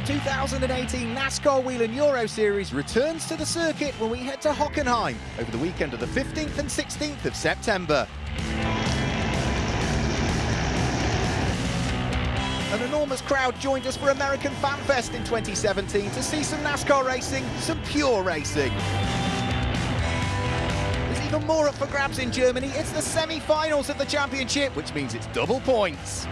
2018 NASCAR Wheel and Euro Series returns to the circuit when we head to Hockenheim over the weekend of the 15th and 16th of September. An enormous crowd joined us for American Fan Fest in 2017 to see some NASCAR racing, some pure racing. There's even more up for grabs in Germany. It's the semi-finals of the championship, which means it's double points.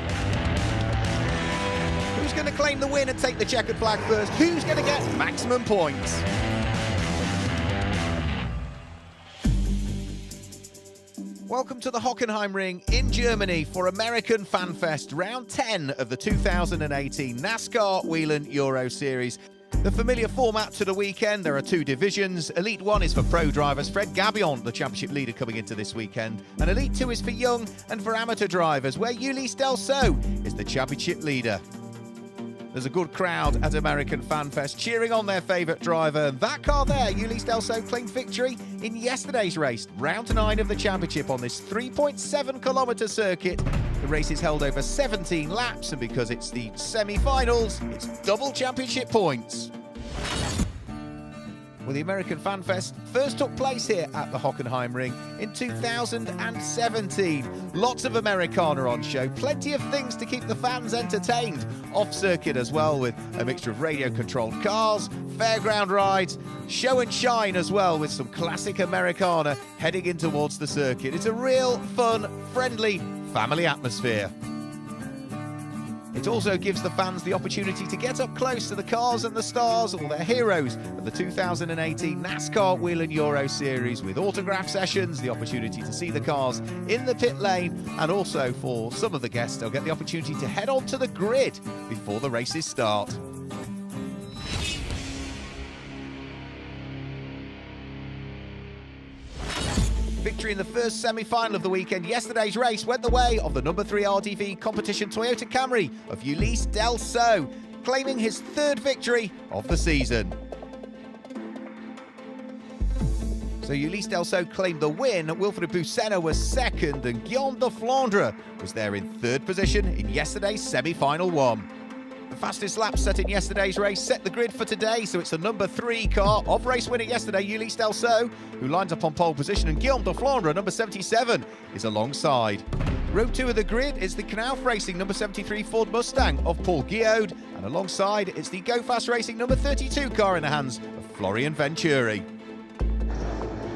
Who's going to claim the win and take the checkered flag first? Who's going to get maximum points? Welcome to the Hockenheimring in Germany for American Fan Fest, round 10 of the 2018 NASCAR Wheel and Euro Series. The familiar format to the weekend, there are two divisions. Elite 1 is for pro drivers, Fred Gabion, the championship leader coming into this weekend. And Elite 2 is for young and for amateur drivers, where Ulysse Delceau is the championship leader. There's a good crowd at American Fan Fest cheering on their favourite driver. And that car there, Ulysse Delceau, claimed victory in yesterday's race, round 9 of the championship on this 3.7-kilometre circuit. The race is held over 17 laps, and because it's the semi-finals, it's double championship points. Well, the American Fan Fest first took place here at the Hockenheimring in 2017. Lots of Americana on show, plenty of things to keep the fans entertained. Off-circuit as well, with a mixture of radio-controlled cars, fairground rides, show and shine as well, with some classic Americana heading in towards the circuit. It's a real fun, friendly, family atmosphere. It also gives the fans the opportunity to get up close to the cars and the stars, all their heroes of the 2018 NASCAR Wheel and Euro Series, with autograph sessions, the opportunity to see the cars in the pit lane, and also for some of the guests, they'll get the opportunity to head onto the grid before the races start. Victory in the first semi-final of the weekend. Yesterday's race went the way of the number 3 RDV competition Toyota Camry of Ulysse Delceau, claiming his third victory of the season. So Ulysse Delceau claimed the win. Wilfred Bussena was second, and Guillaume de Flandre was there in third position in yesterday's semi-final one. The fastest lap set in yesterday's race set the grid for today, so it's the number 3 car of race winner yesterday, Ulysse Delceau, who lines up on pole position, and Guillaume de Flandre, number 77, is alongside. Row 2 of the grid is the Knauf Racing number 73 Ford Mustang of Paul Guillaude, and alongside it's the Go Fast Racing number 32 car in the hands of Florian Venturi.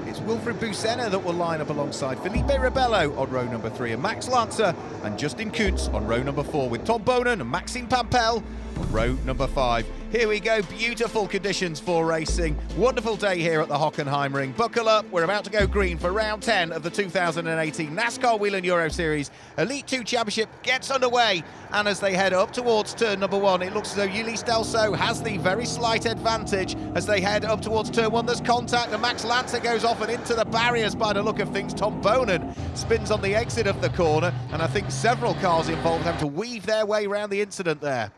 It's Wilfred Bussena that will line up alongside Felipe Rebello on row number 3, and Max Lancer and Justin Kuntz on row number 4, with Tom Bonen and Maxime Pampel on row number 5. Here we go, beautiful conditions for racing. Wonderful day here at the Hockenheimring. Buckle up, we're about to go green for round 10 of the 2018 NASCAR Wheel and Euro Series. Elite 2 Championship gets underway, and as they head up towards turn number 1, it looks as though Ulysse Delceau has the very slight advantage. As they head up towards turn 1, there's contact, and Max Lancer goes off and into the barriers by the look of things. Tom Bonen spins on the exit of the corner, and I think several cars involved have to weave their way around the incident there.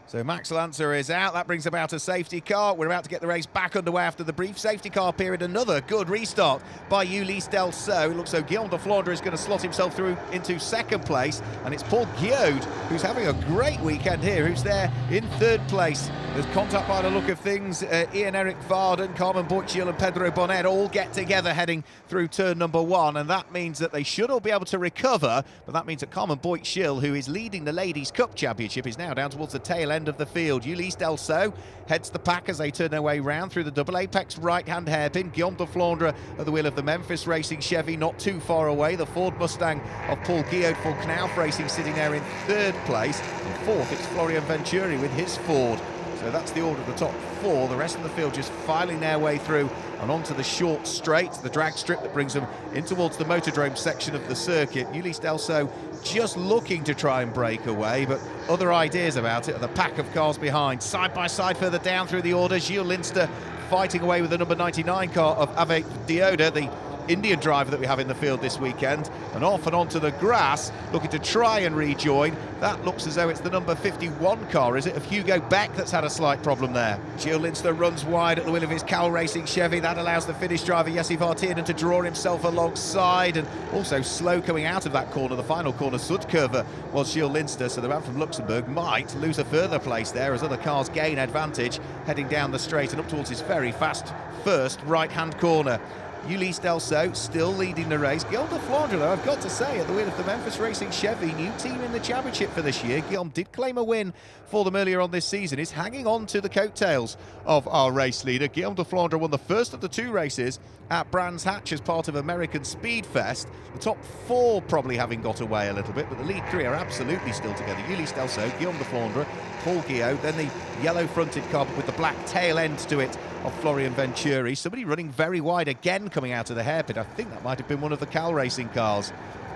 So Max Lancer is out. That brings about a safety car. We're about to get the race back underway after the brief safety car period. Another good restart by Ulysse Delceau. It looks so Guillaume de Flandre is going to slot himself through into second place. And it's Paul Guillaude, who's having a great weekend here, who's there in third place. There's contact by the look of things. Ian-Eric Varden, Carmen Boitschil and Pedro Bonet all get together heading through turn number 1. And that means that they should all be able to recover. But that means that Carmen Boitschil, who is leading the Ladies' Cup Championship, is now down towards the tail end of the field. Ulysse Delceau heads the pack as they turn their way round through the double apex right-hand hairpin. Guillaume de Flandre at the wheel of the Memphis Racing Chevy, not too far away. The Ford Mustang of Paul Guillaude for Knauf Racing sitting there in third place. And fourth, it's Florian Venturi with his Ford. So that's the order of the top 4. The rest of the field just filing their way through and onto the short straight, the drag strip that brings them in towards the Motordrome section of the circuit. Ulysse Delceau just looking to try and break away, but other ideas about it are the pack of cars behind. Side by side further down through the order, Gilles Linster fighting away with the number 99 car of Ave Dioda, the Indian driver that we have in the field this weekend, and off and onto the grass, looking to try and rejoin. That looks as though it's the number 51 car, is it, of Hugo Beck that's had a slight problem there. Gilles Linster runs wide at the wheel of his Cal Racing Chevy. That allows the Finnish driver Jesse Vartinen to draw himself alongside, and also slow coming out of that corner, the final corner, Sudkurve, was Gilles Linster, so the man from Luxembourg might lose a further place there as other cars gain advantage, heading down the straight and up towards his very fast first right-hand corner. Ulysse Delso still leading the race. Guillaume de Flandre, though, I've got to say, at the wheel of the Memphis Racing Chevy, new team in the championship for this year. Guillaume did claim a win for them earlier on this season, is hanging on to the coattails of our race leader. Guillaume de Flandre won the first of the two races at Brands Hatch as part of American Speed Fest. The top four probably having got away a little bit, but the lead three are absolutely still together. Ulysse Delso, Guillaume de Flandre, Paul Guillot, then the yellow-fronted car with the black tail end to it of Florian Venturi. Somebody running very wide again coming out of the hairpin. I think that might have been one of the Cal Racing cars.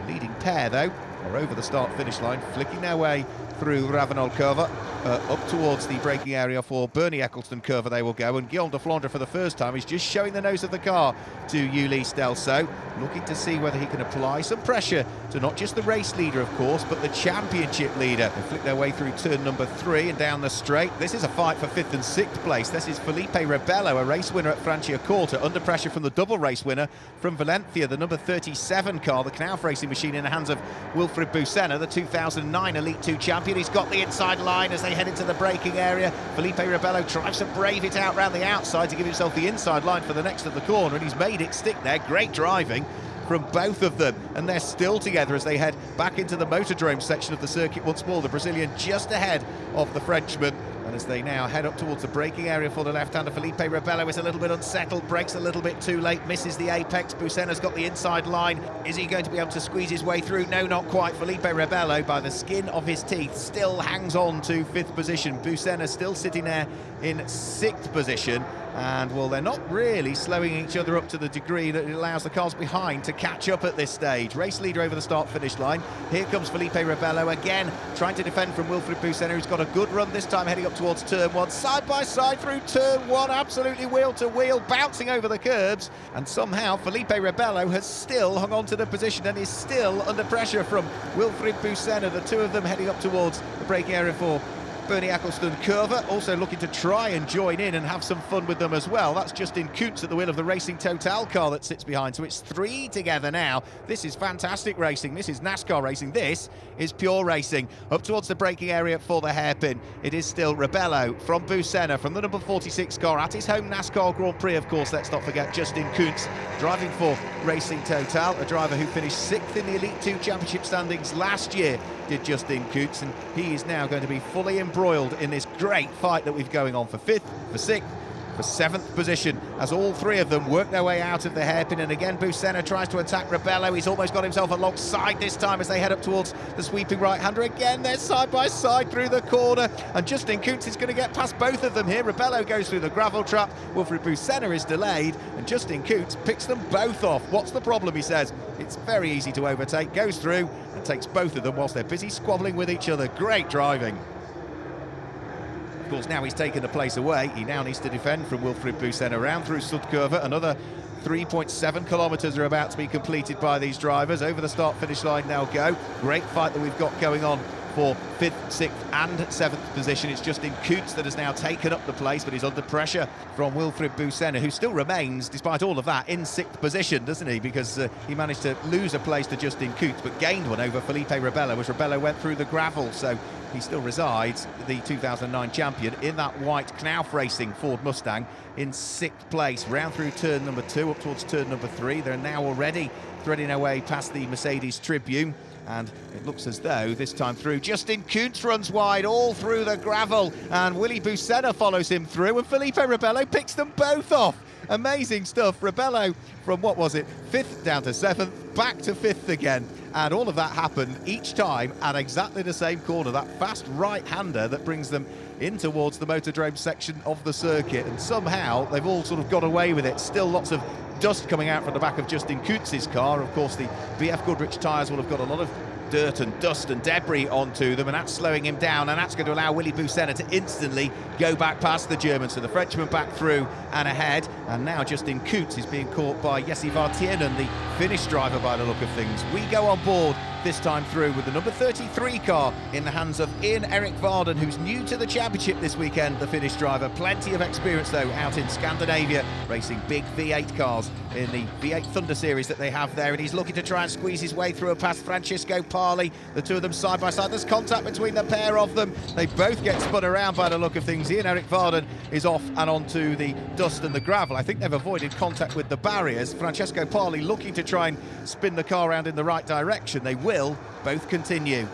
The leading pair, though, are over the start-finish line, flicking their way through Ravenol Curve, up towards the braking area for Bernie Eccleston Curve they will go, and Guillaume de Flandre for the first time is just showing the nose of the car to Ulysse Delso, looking to see whether he can apply some pressure to not just the race leader, of course, but the championship leader. They flick their way through turn number 3 and down the straight. This is a fight for 5th and 6th place. This is Felipe Rebello, a race winner at Franciacorta, under pressure from the double race winner from Valencia, the number 37 car, the Knauf Racing machine, in the hands of Wilfried Busenna, the 2009 Elite 2 champion. He's got the inside line as they head into the braking area. Felipe Rebello tries to brave it out round the outside to give himself the inside line for the next of the corner, and he's made it stick there. Great driving from both of them, and they're still together as they head back into the Motordrome section of the circuit once more. The Brazilian just ahead of the Frenchman, and as they now head up towards the braking area for the left-hander, Felipe Rebello is a little bit unsettled, brakes a little bit too late, misses the apex. Busenna's got the inside line. Is he going to be able to squeeze his way through? No, not quite. Felipe Rebello, by the skin of his teeth, still hangs on to 5th position. Busenna still sitting there in 6th position. And, well, they're not really slowing each other up to the degree that it allows the cars behind to catch up at this stage. Race leader over the start-finish line. Here comes Felipe Rebello again, trying to defend from Wilfried Busenna, who's got a good run this time, heading up towards turn 1. Side by side through turn 1, absolutely wheel to wheel, bouncing over the curbs. And somehow Felipe Rebello has still hung on to the position and is still under pressure from Wilfried Busenna. The two of them heading up towards the braking area for Bernie Eccleston Curve, also looking to try and join in and have some fun with them as well. That's Justin Kuntz at the wheel of the Racing Total car that sits behind, so it's 3 together now. This is fantastic racing, this is NASCAR racing, this is pure racing. Up towards the braking area for the hairpin, it is still Rebello from Busenna, from the number 46 car at his home NASCAR Grand Prix, of course. Let's not forget Justin Kuntz driving for Racing Total, a driver who finished 6th in the Elite 2 Championship standings last year, did Justin Kuntz, and he is now going to be fully embroiled in this great fight that we've going on for 5th, for 6th, for 7th position, as all three of them work their way out of the hairpin. And again, Busenna tries to attack Rebello. He's almost got himself alongside this time as they head up towards the sweeping right-hander. Again, they're side by side through the corner, and Justin Kuntz is going to get past both of them here. Rebello goes through the gravel trap, Wilfried Busenna is delayed, and Justin Kuntz picks them both off. What's the problem, he says? It's very easy to overtake, goes through and takes both of them whilst they're busy squabbling with each other. Great driving. Of course, now he's taken the place away. He now needs to defend from Wilfried Busenna around through Sudkurve. Another 3.7 kilometres are about to be completed by these drivers. Over the start-finish line now go. Great fight that we've got going on for 5th, 6th and 7th position. It's Justin Kuntz that has now taken up the place, but he's under pressure from Wilfried Busenna, who still remains, despite all of that, in 6th position, doesn't he? Because he managed to lose a place to Justin Kuntz, but gained one over Felipe Rebello as Rebello went through the gravel. So he still resides, the 2009 champion, in that white Knauf Racing Ford Mustang in 6th place. Round through turn number 2, up towards turn number 3. They're now already threading their way past the Mercedes Tribune. And it looks as though this time through, Justin Kuntz runs wide all through the gravel, and Willy Busenna follows him through, and Felipe Rebello picks them both off. Amazing stuff. Rebello from, what was it, 5th down to 7th, back to 5th again. And all of that happened each time at exactly the same corner, that fast right-hander that brings them in towards the Motordrome section of the circuit. And somehow they've all sort of got away with it. Still lots of dust coming out from the back of Justin Kuntz's car. Of course, the BF Goodrich tyres will have got a lot of dirt and dust and debris onto them, and that's slowing him down, and that's going to allow Willy Busenna to instantly go back past the German. So the Frenchman back through and ahead, and now Justin Koets is being caught by Jesse Vartienen, the Finnish driver by the look of things. We go on board this time through with the number 33 car in the hands of Erik Varden, who's new to the championship this weekend, the Finnish driver. Plenty of experience though out in Scandinavia, racing big V8 cars in the V8 Thunder series that they have there, and he's looking to try and squeeze his way through past Francesco Parli. The two of them side by side, there's contact between the pair of them. They both get spun around by the look of things. Erik Varden is off and onto the dust and the gravel. I think they've avoided contact with the barriers. Francesco Parli looking to try and spin the car around in the right direction. They will both continue.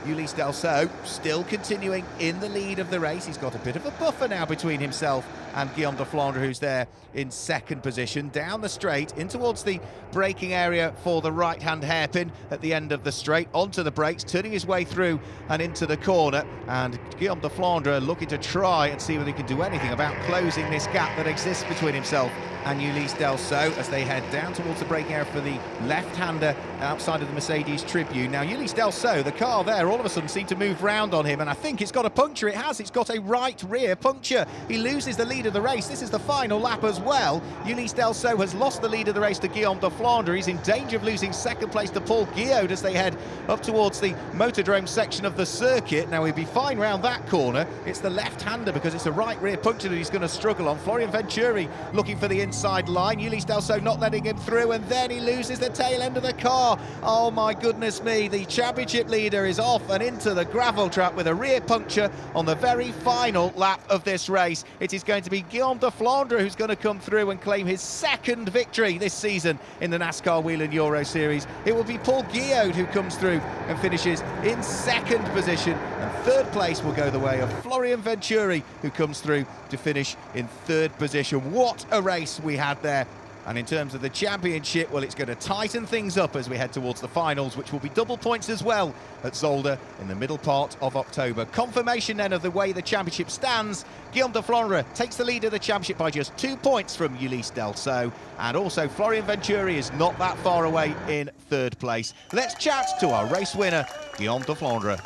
Ulysse Delceau still continuing in the lead of the race. He's got a bit of a buffer now between himself and Guillaume de Flandre, who's there in second position. Down the straight, in towards the braking area for the right-hand hairpin at the end of the straight, onto the brakes, turning his way through and into the corner. And Guillaume de Flandre looking to try and see whether he can do anything about closing this gap that exists between himself and Ulysse Delceau as they head down towards the braking area for the left-hander outside of the Mercedes Tribune. Now, Ulysse Delceau, the car there, all of a sudden seemed to move round on him, and I think it's got a puncture. It has. It's got a right rear puncture. He loses the lead of the race. This is the final lap as well. Ulysse Delceau has lost the lead of the race to Guillaume de Flandre. He's in danger of losing second place to Paul Guillaume as they head up towards the Motordrome section of the circuit. Now, he'll be fine round that corner. It's the left-hander because it's a right rear puncture that he's going to struggle on. Florian Venturi looking for the inside line. Ulysse Delceau not letting him through, and then he loses the tail end of the car. Oh my goodness me, the championship leader is off and into the gravel trap with a rear puncture on the very final lap of this race. It is going to be Guillaume de Flandre who's going to come through and claim his second victory this season in the NASCAR Wheel and Euro Series. It will be Paul Guillaume who comes through and finishes in second position, and third place will go the way of Florian Venturi, who comes through to finish in third position. What a race we had there. And in terms of the championship, well, it's going to tighten things up as we head towards the finals, which will be double points as well at Zolder in the middle part of October. Confirmation then of the way the championship stands. Guillaume de Flandre takes the lead of the championship by just 2 points from Ulysse Delceau, and also Florian Venturi is not that far away in third place. Let's chat to our race winner, Guillaume de Flandre.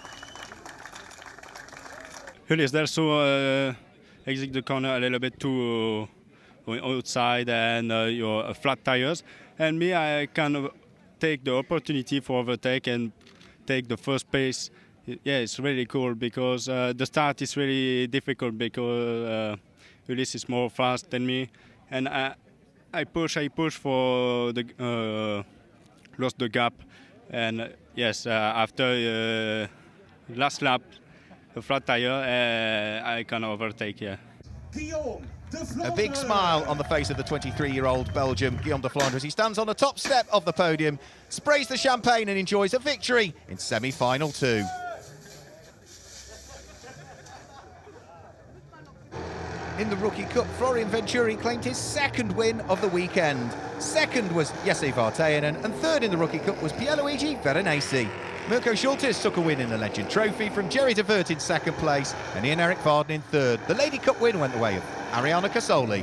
Ulysse Delceau exit the corner a little bit too outside and your flat tires, and me, I kind of take the opportunity for overtake and take the first pace. Yeah, it's really cool because the start is really difficult because Ulysse is more fast than me, and I push for the lost the gap, and yes, after last lap, the flat tire, I can overtake. Yeah. A big smile on the face of the 23-year-old Belgian Guillaume de Flandre as he stands on the top step of the podium, sprays the champagne and enjoys a victory in semi-final 2. In the Rookie Cup, Florian Venturi claimed his second win of the weekend. Second was Jesse Vartienen, and third in the Rookie Cup was Pierluigi Veronese. Mirko Schultes took a win in the Legend Trophy from Jerry de Vert in second place and Erik Varden in third. The Lady Cup win went the way of Ariana Casoli.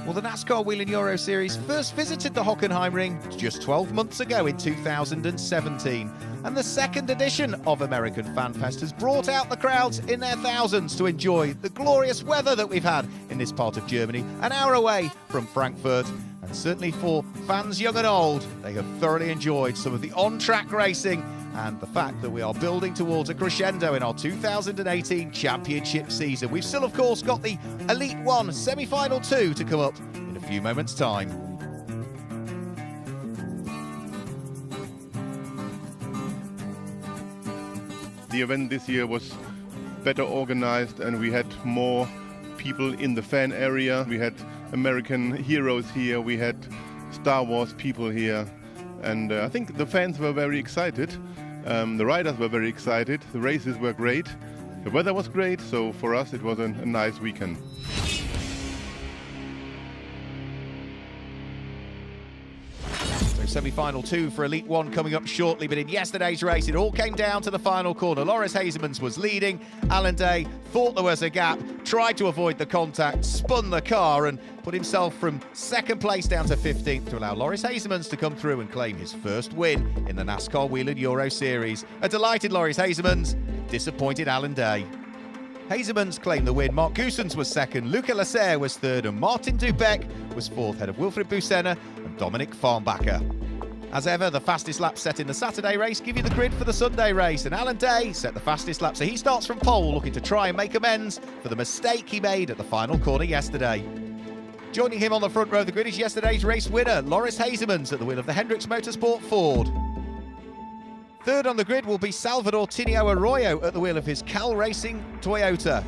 Well, the NASCAR Wheel and Euro Series first visited the Hockenheimring just 12 months ago in 2017. And the second edition of American Fan Fest has brought out the crowds in their thousands to enjoy the glorious weather that we've had in this part of Germany, an hour away from Frankfurt. And certainly for fans young and old, they have thoroughly enjoyed some of the on-track racing and the fact that we are building towards a crescendo in our 2018 championship season. We've still, of course, got the Elite 1 semi-final 2 to come up in a few moments' time. The event this year was better organized and we had more people in the fan area. We had American heroes here, we had Star Wars people here, and I think the fans were very excited. The riders were very excited. The races were great. The weather was great, so for us it was a nice weekend. So Semi-final 2 for Elite 1 coming up shortly, but in yesterday's race it all came down to the final corner. Loris Hazemans was leading. Alan Day thought there was a gap, tried to avoid the contact, spun the car and put himself from second place down to 15th to allow Loris Hazemans to come through and claim his first win in the NASCAR Whelen Euro Series. A delighted Loris Hazemans, disappointed Alan Day. Hazemans claimed the win. Mark Goossens was second, Luca Lasserre was third, and Martin Dubeck was fourth, ahead of Wilfried Busenna and Dominic Farnbacher. As ever, the fastest lap set in the Saturday race give you the grid for the Sunday race, and Alan Day set the fastest lap, so he starts from pole, looking to try and make amends for the mistake he made at the final corner yesterday. Joining him on the front row of the grid is yesterday's race winner, Loris Hazemans, at the wheel of the Hendricks Motorsport Ford. Third on the grid will be Salvador Tinio Arroyo at the wheel of his Cal Racing Toyota.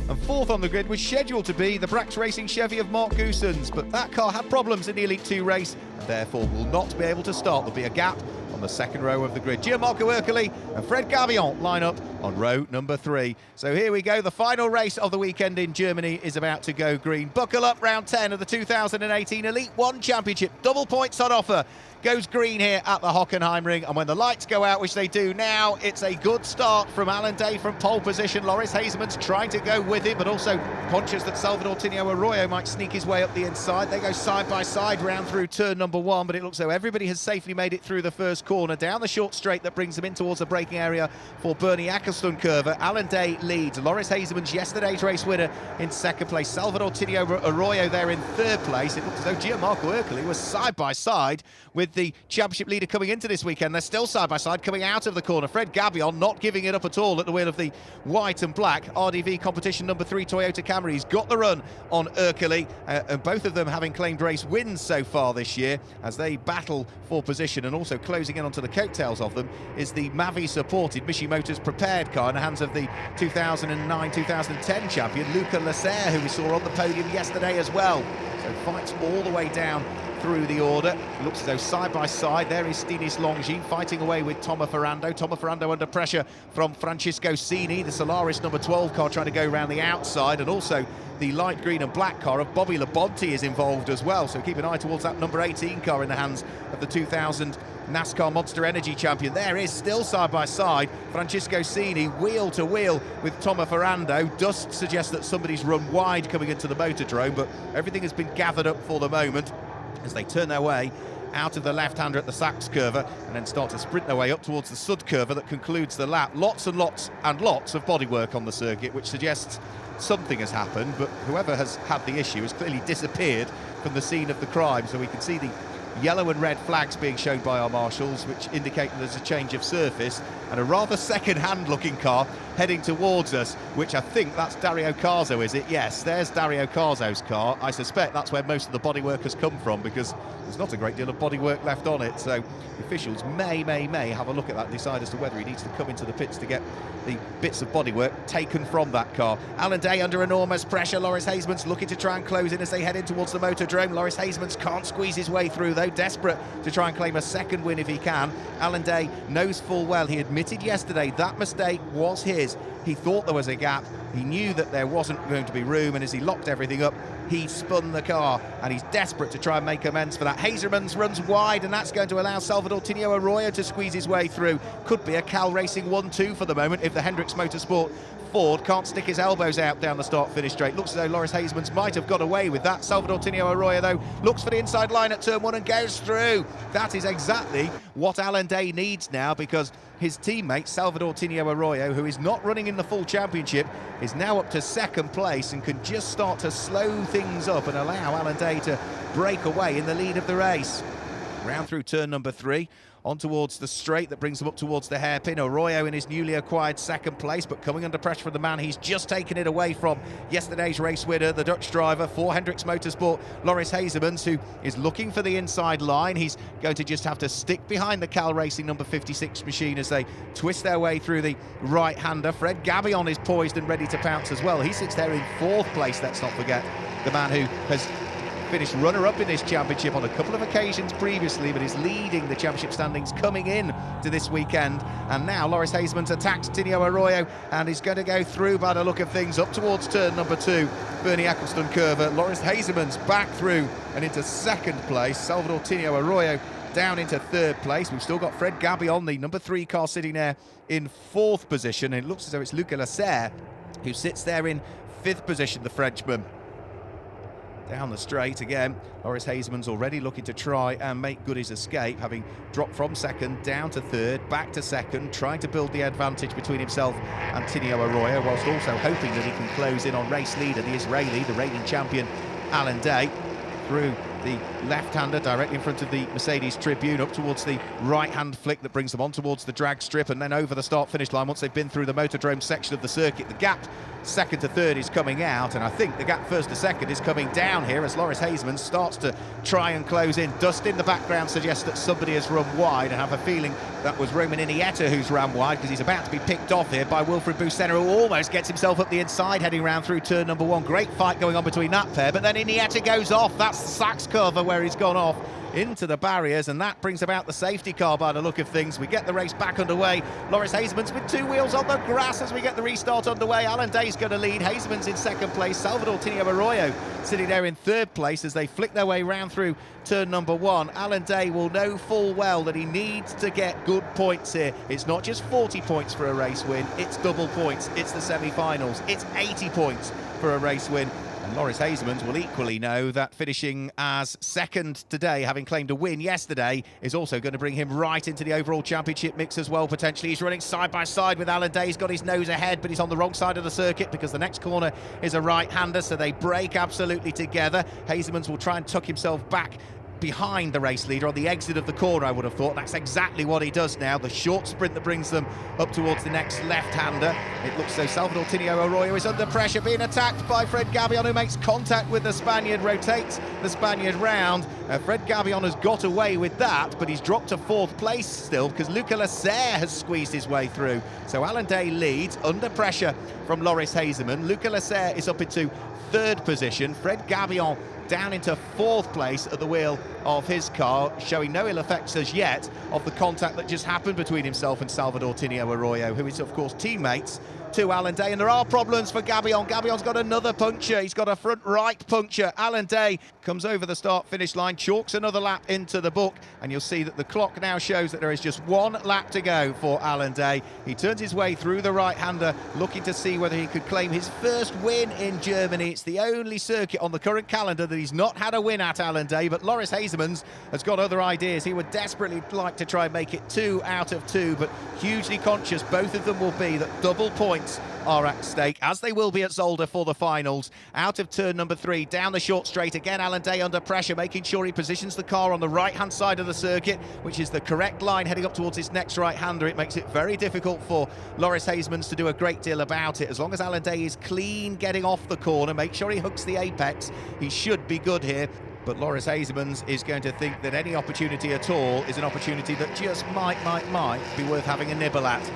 And fourth on the grid was scheduled to be the Brax Racing Chevy of Mark Goossens, but that car had problems in the Elite 2 race and therefore will not be able to start. There'll be a gap on the second row of the grid. Gianmarco Ercoli and Fred Gabillon line up on row number 3. So here we go, the final race of the weekend in Germany is about to go green. Buckle up, round 10 of the 2018 Elite 1 Championship. Double points on offer. Goes green here at the Hockenheimring, and when the lights go out, which they do now, it's a good start from Alan Day from pole position. Loris Hazemans trying to go with it, but also conscious that Salvador Tinio Arroyo might sneak his way up the inside. They go side by side round through turn number 1, but it looks as though everybody has safely made it through the first corner, down the short straight that brings them in towards the braking area for Bernie Ecclestone curve. Alan Day leads. Loris Hazemans, yesterday's race winner, in second place. Salvador Tinio Arroyo there in third place. It looks as though Gianmarco Ercoli was side by side with the championship leader coming into this weekend. They're still side by side coming out of the corner. Fred Gabillon not giving it up at all at the wheel of the white and black RDV competition number 3 Toyota Camry. He's got the run on Ercoli, and both of them having claimed race wins so far this year as they battle for position. And also closing in onto the coattails of them is the Mavi supported Mishi Motors prepared car in the hands of the 2009-2010 champion Luca Lasserre, who we saw on the podium yesterday as well. So fights all the way down through the order. It looks as though side by side there is Stinis Longines fighting away with Tomo Ferrando. Tomo Ferrando under pressure from Francisco Cini, the Solaris number 12 car trying to go around the outside, and also the light green and black car of Bobby Labonte is involved as well. So keep an eye towards that number 18 car in the hands of the 2000 NASCAR Monster Energy champion. There is still side by side Francisco Cini wheel to wheel with Tomo Ferrando. Dust suggests that somebody's run wide coming into the motordrome, but everything has been gathered up for the moment as they turn their way out of the left-hander at the Sachs curve and then start to sprint their way up towards the Sud curve that concludes the lap. Lots and lots and lots of bodywork on the circuit, which suggests something has happened, but whoever has had the issue has clearly disappeared from the scene of the crime. So we can see the yellow and red flags being shown by our marshals, which indicate that there's a change of surface, and a rather second-hand looking car heading towards us, which I think that's Dario Carzo, is it? Yes, there's Dario Carzo's car. I suspect that's where most of the bodywork has come from, because there's not a great deal of bodywork left on it. So the officials may have a look at that and decide as to whether he needs to come into the pits to get the bits of bodywork taken from that car. Alan Day under enormous pressure. Loris Hazemans looking to try and close in as they head in towards the motordrome. Loris Hazemans can't squeeze his way through though, desperate to try and claim a second win if he can. Alan Day knows full well, he admitted yesterday that mistake was his. He thought there was a gap, he knew that there wasn't going to be room, and as he locked everything up, he spun the car, and he's desperate to try and make amends for that. Hazemans runs wide, and that's going to allow Salvador Tinio Arroyo to squeeze his way through. Could be a Cal Racing 1-2 for the moment if the Hendricks Motorsport Ford can't stick his elbows out down the start-finish straight. Looks as though Loris Hazemans might have got away with that. Salvador Tinio Arroyo, though, looks for the inside line at turn 1 and goes through. That is exactly what Alan Day needs now, because his teammate Salvador Tinio Arroyo, who is not running in the full championship, is now up to second place and can just start to slow things up and allow Alan Day to break away in the lead of the race. Round through turn number 3, on towards the straight that brings them up towards the hairpin. Arroyo in his newly acquired second place, but coming under pressure from the man he's just taken it away from, yesterday's race winner, the Dutch driver for Hendricks Motorsport, Loris Hazemans, who is looking for the inside line. He's going to just have to stick behind the Cal Racing number 56 machine as they twist their way through the right-hander. Fred Gabillon is poised and ready to pounce as well. He sits there in 4th place, let's not forget, the man who has finished runner-up in this championship on a couple of occasions previously, but is leading the championship standings coming in to this weekend. And now Loris Hazemans attacks Tinio Arroyo and is going to go through, by the look of things, up towards turn number 2, Bernie Ecclestone curve. Loris Hazemans back through and into second place. Salvador Tinio Arroyo down into third place. We've still got Fred Gabion, the number 3 car, sitting there in 4th position. It looks as though it's Luca Lasserre who sits there in 5th position, the Frenchman. Down the straight again, Loris Hazeman's already looking to try and make good his escape, having dropped from 2nd down to 3rd, back to 2nd, trying to build the advantage between himself and Tinio Arroyo, whilst also hoping that he can close in on race leader, the Israeli, the reigning champion, Alan Day, through the left-hander directly in front of the Mercedes Tribune, up towards the right-hand flick that brings them on towards the drag strip, and then over the start-finish line once they've been through the Motordrome section of the circuit. The gap 2nd to 3rd is coming out, and I think the gap 1st to 2nd is coming down here as Loris Hazeman starts to try and close in. Dust in the background suggests that somebody has run wide. I have a feeling that was Roman Iniesta who's run wide, because he's about to be picked off here by Wilfred Busenna, who almost gets himself up the inside heading round through turn number 1. Great fight going on between that pair, but then Iniesta goes off. That's the Sachs cover where he's gone off into the barriers, and that brings about the safety car by the look of things. We get the race back underway. Loris Hazeman's with 2 wheels on the grass as we get the restart underway. Alan Day's going to lead. Hazeman's in 2nd place. Salvador Tinio Arroyo sitting there in 3rd place as they flick their way round through turn number 1. Alan Day will know full well that he needs to get good points here. It's not just 40 points for a race win, it's double points. It's the semi-finals. It's 80 points for a race win. And Loris Hazeman will equally know that finishing as 2nd today, having claimed a win yesterday, is also going to bring him right into the overall championship mix as well, potentially. He's running side by side with Alan Day. He's got his nose ahead, but he's on the wrong side of the circuit because the next corner is a right-hander, so they break absolutely together. Hazeman will try and tuck himself back behind the race leader on the exit of the corner, I would have thought. That's exactly what he does now. The short sprint that brings them up towards the next left-hander. It looks so Salvador Tinio Arroyo is under pressure, being attacked by Fred Gabion, who makes contact with the Spaniard, rotates the Spaniard round. Fred Gabion has got away with that, but he's dropped to 4th place still because Luca Lasserre has squeezed his way through. So Alan Day leads under pressure from Loris Hazeman. Luca Lasserre is up into 3rd position. Fred Gabion down into 4th place at the wheel of his car, showing no ill effects as yet of the contact that just happened between himself and Salvador Tinio Arroyo, who is of course teammates to Alan Day. And there are problems for Gabion. Gabion's got another puncture. He's got a front right puncture. Alan Day comes over the start-finish line, chalks another lap into the book, and you'll see that the clock now shows that there is just 1 lap to go for Alan Day. He turns his way through the right-hander, looking to see whether he could claim his first win in Germany. It's the only circuit on the current calendar that he's not had a win at, Alan Day, but Loris Hazeman has got other ideas. He would desperately like to try and make it 2 out of 2, but hugely conscious, both of them will be, that double points are at stake, as they will be at Zolder for the finals. Out of turn number 3, down the short straight again, Alan Day under pressure, making sure he positions the car on the right-hand side of the circuit, which is the correct line heading up towards his next right-hander. It makes it very difficult for Loris Hazeman to do a great deal about it. As long as Alan Day is clean getting off the corner, make sure he hooks the apex, he should be good here. But Loris Hazeman is going to think that any opportunity at all is an opportunity that just might be worth having a nibble at.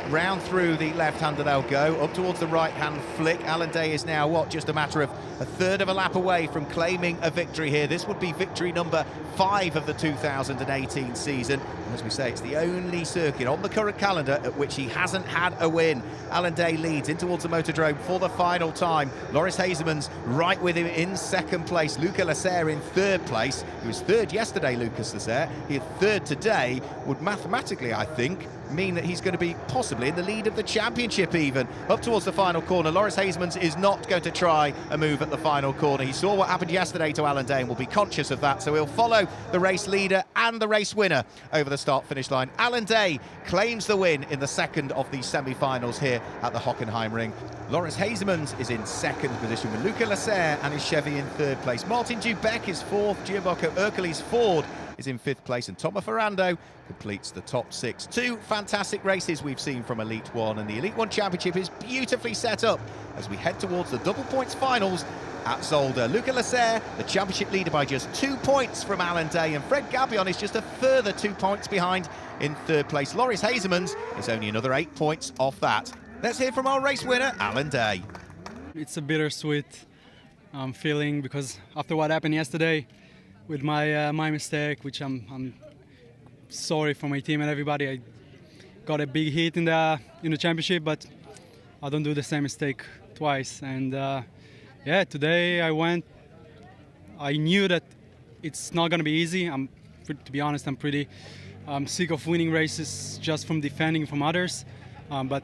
Round through the left-hander they'll go, up towards the right-hand flick. Alan Day is now, just a matter of a third of a lap away from claiming a victory here. This would be victory number 5 of the 2018 season. And as we say, it's the only circuit on the current calendar at which he hasn't had a win. Alan Day leads in towards the Motordrome for the final time. Loris Hazeman's right with him in 2nd place. Luca Lasserre in 3rd place. He was 3rd yesterday, Lucas Lasserre. He is 3rd today. Would mathematically, I think, mean that he's going to be possibly in the lead of the championship even. Up towards the final corner, Loris Hazeman is not going to try a move at the final corner. He saw what happened yesterday to Alan Day and will be conscious of that, so he'll follow the race leader and the race winner over the start-finish line. Alan Day claims the win in the 2nd of the semi-finals here at the Hockenheimring. Loris Hazeman is in 2nd position with Luca Lasserre and his Chevy in 3rd place. Martin Dubeck is 4th, Gianbocco Ercoli's Ford is in 5th place, and Tomo Ferrando completes the top 6. 2 fantastic races we've seen from Elite 1, and the Elite 1 Championship is beautifully set up as we head towards the double points finals at Zolder. Luca Lasserre, the championship leader, by just 2 points from Alan Day, and Fred Gabion is just a further 2 points behind in 3rd place. Loris Hazeman is only another 8 points off that. Let's hear from our race winner, Alan Day. It's a bittersweet feeling, because after what happened yesterday with my mistake, which I'm sorry for my team and everybody, I got a big hit in the championship, but I don't do the same mistake twice. And yeah, today I knew that it's not going to be easy. I'm To be honest, I'm pretty sick of winning races just from defending from others. But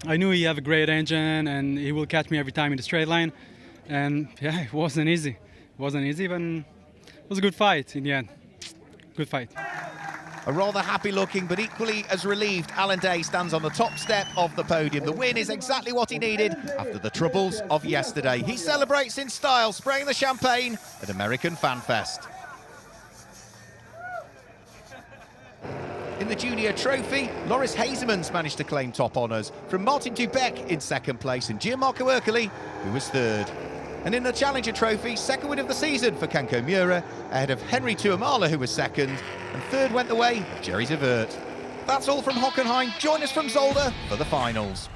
I knew he have a great engine and he will catch me every time in the straight line. And yeah, it wasn't easy. It wasn't easy, but it was a good fight in the end. Good fight. A rather happy-looking but equally as relieved Alan Day stands on the top step of the podium. The win is exactly what he needed after the troubles of yesterday. He celebrates in style, spraying the champagne at American Fan Fest. In the junior trophy, Loris Hazemans managed to claim top honours from Martin Dubeck in second place and Gianmarco Ercoli, who was third. And in the Challenger Trophy, second win of the season for Kanko Miura, ahead of Henry Tuamala, who was second, and third went the way of Jerry Zavert. That's all from Hockenheim. Join us from Zolder for the finals.